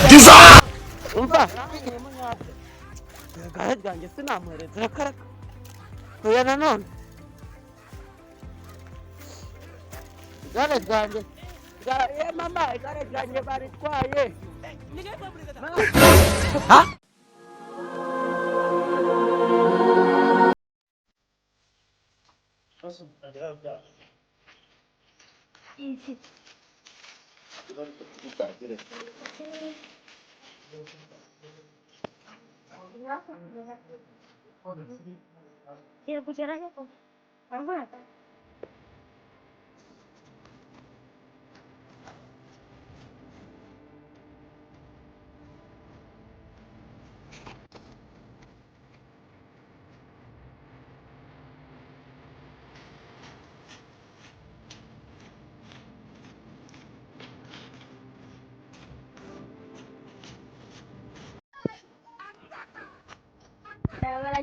Giza! Umva, igare ryanjye sinamuhereza karaka. Oya nanone. Igare ryanjye. Mama, igare ryanjye baritwaye. Ha?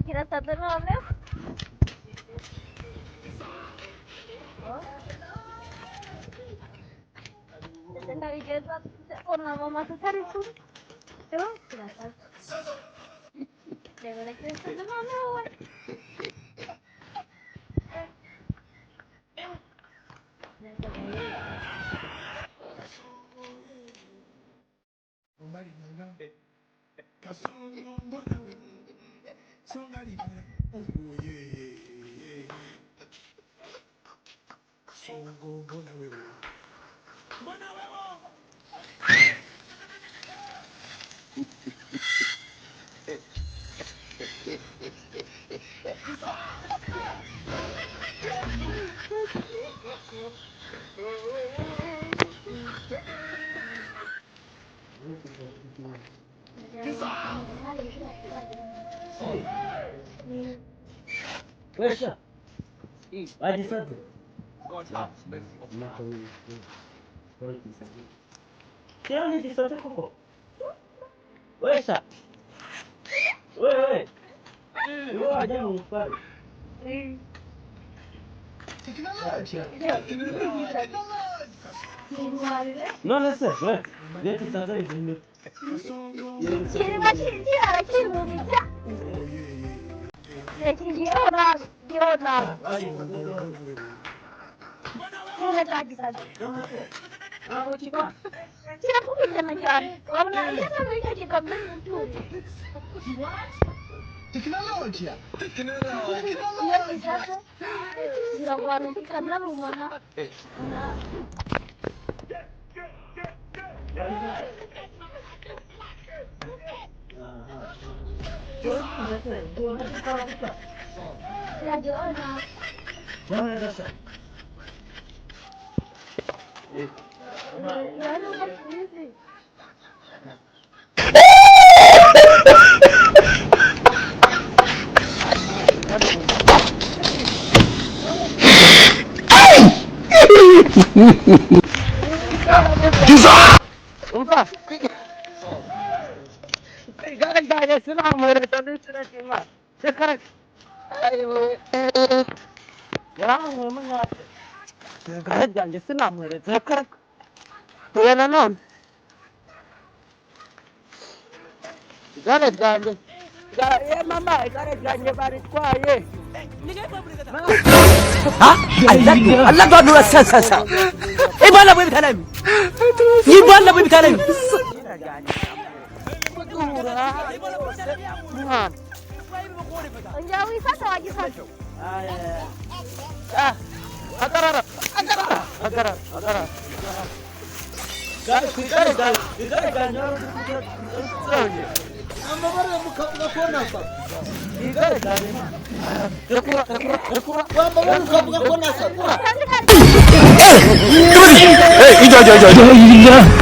Kira satu nol. Dari jadwal pernah mama sekali itu. Coba silakan. Jangan kira satu nol. Fecha. Vai de frente. Tira ali de frente, Cocô. Fecha. Oi. Eu acho que não pode. Não, não sei. Vem que tá aí, vem. Ciri masih dia, ciri bisa. Ciri orang. Ini lagi tadi. Aku coba. Ciri aku bisa menjadi. Kalau nanya sama dia juga begitu. Tecnologia! Iya bisa tuh. Dilakukan nanti karena rumahnya. Ya jualan. Jangan rasa. Ya lu kan sendiri. Giza! Umpa. Igare ryanjye sinamuhereza n'ikiragima. Sekaraka. Ayo. Yaranguye munyate. Igare ryanjye sinamuhereza karaka. Oya nanone. Igare ryanjye. Mama, igare ryanjye baritwaye. Ha? Allah ba nura sasa. Ibala boy bitanami. Ibala boy bitanami. Menjauhi satu lagi satu. Agara. Hey, itu.